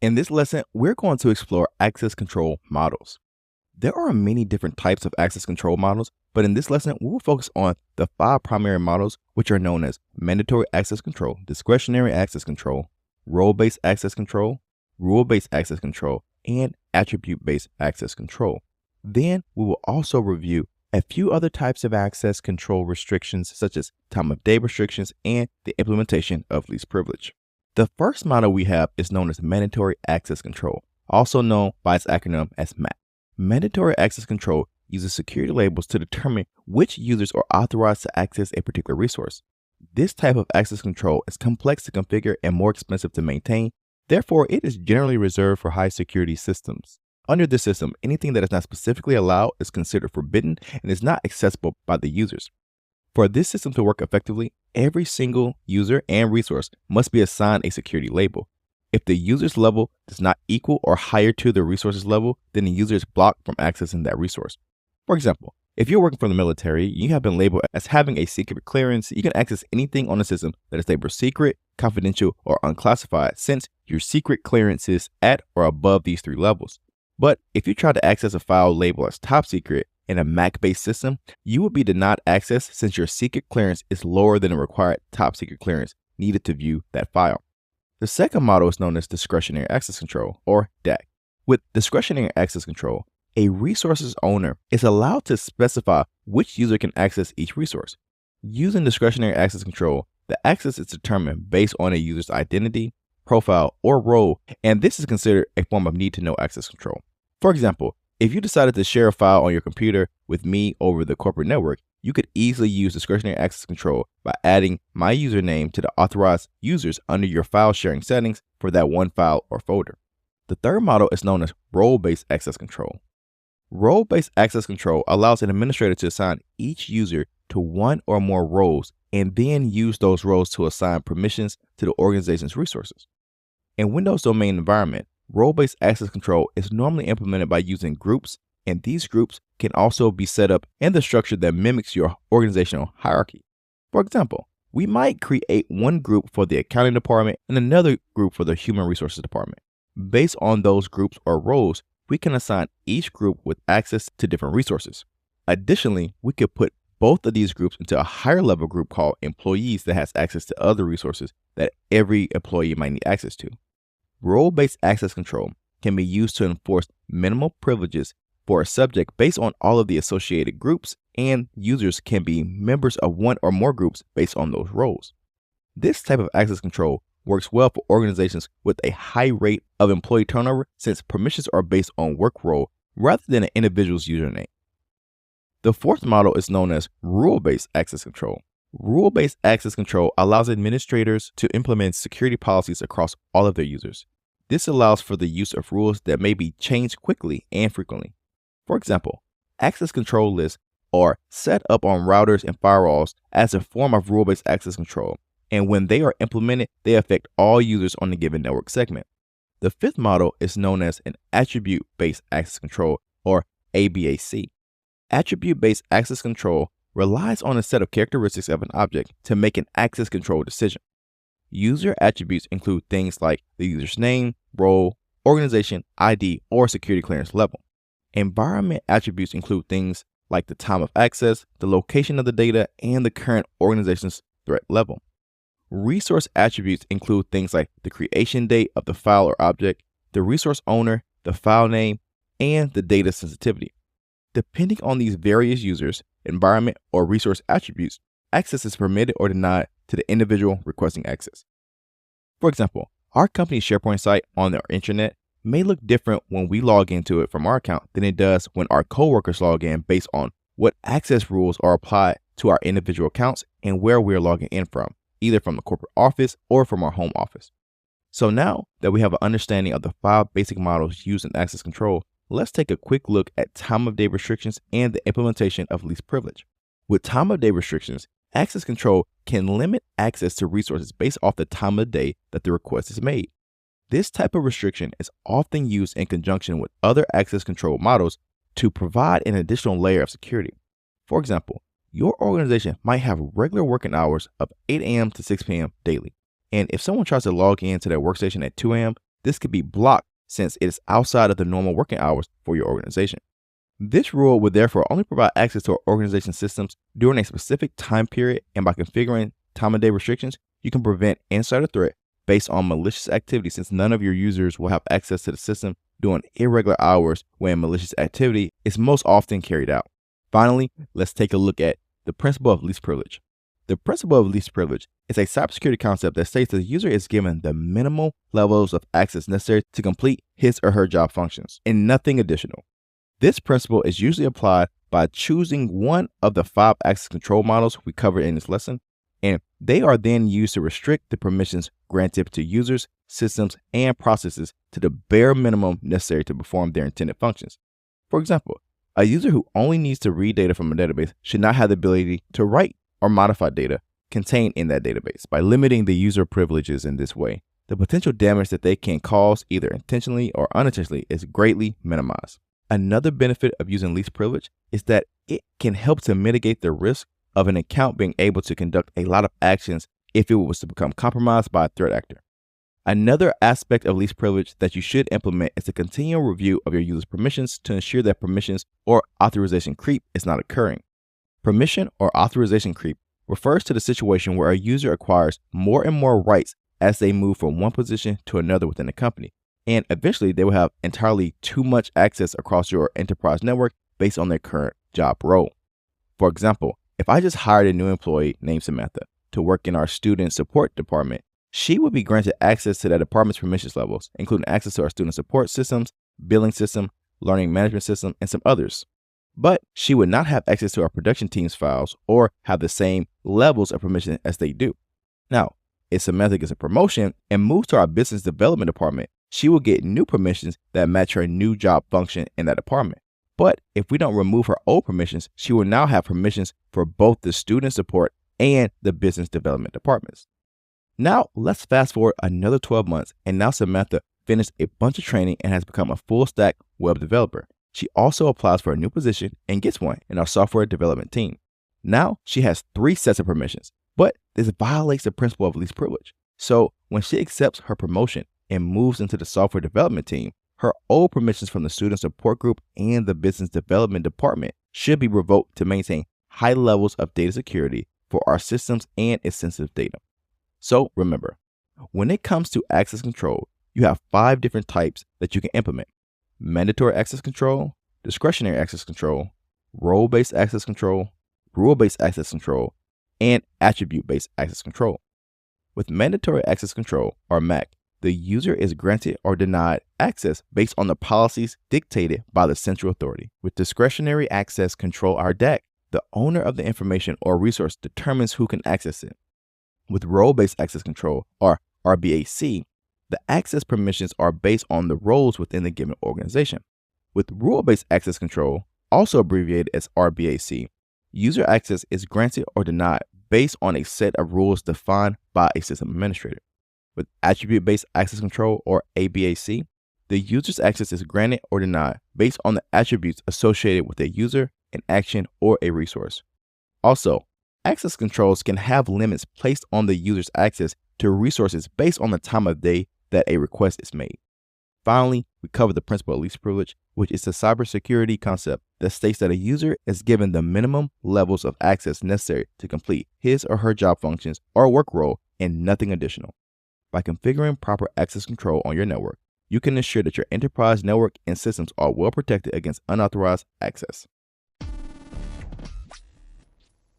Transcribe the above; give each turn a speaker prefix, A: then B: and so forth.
A: In this lesson, we're going to explore access control models. There are many different types of access control models, but in this lesson, we will focus on the 5 primary models, which are known as mandatory access control, discretionary access control, role-based access control, rule-based access control, and attribute-based access control. Then we will also review a few other types of access control restrictions, such as time of day restrictions and the implementation of least privilege. The first model we have is known as mandatory access control, also known by its acronym as MAC. Mandatory access control uses security labels to determine which users are authorized to access a particular resource. This type of access control is complex to configure and more expensive to maintain. Therefore, it is generally reserved for high security systems. Under this system, anything that is not specifically allowed is considered forbidden and is not accessible by the users. For this system to work effectively, every single user and resource must be assigned a security label. If the user's level does not equal or higher to the resource's level, then the user is blocked from accessing that resource. For example, if you're working for the military, you have been labeled as having a secret clearance. You can access anything on the system that is labeled secret, confidential, or unclassified, since your secret clearance is at or above these 3 levels. But if you try to access a file labeled as top secret in a Mac-based system, you will be denied access since your secret clearance is lower than the required top secret clearance needed to view that file. The second model is known as discretionary access control, or DAC. With discretionary access control, a resource's owner is allowed to specify which user can access each resource. Using discretionary access control, the access is determined based on a user's identity, profile, or role, and this is considered a form of need-to-know access control. For example, if you decided to share a file on your computer with me over the corporate network, you could easily use discretionary access control by adding my username to the authorized users under your file sharing settings for that one file or folder. The third model is known as role-based access control. Role-based access control allows an administrator to assign each user to one or more roles and then use those roles to assign permissions to the organization's resources. In Windows domain environment, role-based access control is normally implemented by using groups, and these groups can also be set up in the structure that mimics your organizational hierarchy. For example, we might create one group for the accounting department and another group for the human resources department. Based on those groups or roles, we can assign each group with access to different resources. Additionally, we could put both of these groups into a higher level group called employees that has access to other resources that every employee might need access to. Role-based access control can be used to enforce minimal privileges for a subject based on all of the associated groups, and users can be members of one or more groups based on those roles. This type of access control works well for organizations with a high rate of employee turnover, since permissions are based on work role rather than an individual's username. The fourth model is known as rule-based access control. Rule-based access control allows administrators to implement security policies across all of their users. This allows for the use of rules that may be changed quickly and frequently. For example, access control lists are set up on routers and firewalls as a form of rule-based access control, and when they are implemented, they affect all users on a given network segment. The fifth model is known as an attribute-based access control, or ABAC. Attribute-based access control relies on a set of characteristics of an object to make an access control decision. User attributes include things like the user's name, role, organization, ID, or security clearance level. Environment attributes include things like the time of access, the location of the data, and the current organization's threat level. Resource attributes include things like the creation date of the file or object, the resource owner, the file name, and the data sensitivity. Depending on these various users, environment, or resource attributes, access is permitted or denied to the individual requesting access. For example, our company's SharePoint site on our intranet may look different when we log into it from our account than it does when our coworkers log in, based on what access rules are applied to our individual accounts and where we're logging in from, either from the corporate office or from our home office. So now that we have an understanding of the 5 basic models used in access control, let's take a quick look at time of day restrictions and the implementation of least privilege. With time of day restrictions, access control can limit access to resources based off the time of day that the request is made. This type of restriction is often used in conjunction with other access control models to provide an additional layer of security. For example, your organization might have regular working hours of 8 a.m. to 6 p.m. daily. And if someone tries to log into their workstation at 2 a.m., this could be blocked since it is outside of the normal working hours for your organization. This rule would therefore only provide access to our organization systems during a specific time period, and by configuring time of day restrictions, you can prevent insider threat based on malicious activity, since none of your users will have access to the system during irregular hours when malicious activity is most often carried out. Finally, let's take a look at the principle of least privilege. The principle of least privilege is a cybersecurity concept that states that the user is given the minimal levels of access necessary to complete his or her job functions and nothing additional. This principle is usually applied by choosing one of the 5 access control models we covered in this lesson, and they are then used to restrict the permissions granted to users, systems, and processes to the bare minimum necessary to perform their intended functions. For example, a user who only needs to read data from a database should not have the ability to write or modify data contained in that database. By limiting the user privileges in this way, the potential damage that they can cause either intentionally or unintentionally is greatly minimized. Another benefit of using least privilege is that it can help to mitigate the risk of an account being able to conduct a lot of actions if it was to become compromised by a threat actor. Another aspect of least privilege that you should implement is a continual review of your user's permissions to ensure that permissions or authorization creep is not occurring. Permission or authorization creep refers to the situation where a user acquires more and more rights as they move from one position to another within the company, and eventually they will have entirely too much access across your enterprise network based on their current job role. For example, if I just hired a new employee named Samantha to work in our student support department, she would be granted access to that department's permissions levels, including access to our student support systems, billing system, learning management system, and some others. But she would not have access to our production team's files or have the same levels of permission as they do. Now, if Samantha gets a promotion and moves to our business development department, she will get new permissions that match her new job function in that department. But if we don't remove her old permissions, she will now have permissions for both the student support and the business development departments. Now, let's fast forward another 12 months, and now Samantha finished a bunch of training and has become a full stack web developer. She also applies for a new position and gets one in our software development team. Now, she has 3 sets of permissions, but this violates the principle of least privilege. So when she accepts her promotion and moves into the software development team, her old permissions from the student support group and the business development department should be revoked to maintain high levels of data security for our systems and its sensitive data. So remember, when it comes to access control, you have 5 different types that you can implement: mandatory access control, discretionary access control, role-based access control, rule-based access control, and attribute-based access control. With mandatory access control, or MAC, the user is granted or denied access based on the policies dictated by the central authority. With discretionary access control, or DAC, the owner of the information or resource determines who can access it. With role-based access control, or RBAC, the access permissions are based on the roles within the given organization. With rule-based access control, also abbreviated as RBAC, user access is granted or denied based on a set of rules defined by a system administrator. With attribute-based access control, or ABAC, the user's access is granted or denied based on the attributes associated with a user, an action, or a resource. Also, access controls can have limits placed on the user's access to resources based on the time of day that a request is made. Finally, we cover the principle of least privilege, which is a cybersecurity concept that states that a user is given the minimum levels of access necessary to complete his or her job functions or work role and nothing additional. By configuring proper access control on your network, you can ensure that your enterprise network and systems are well protected against unauthorized access.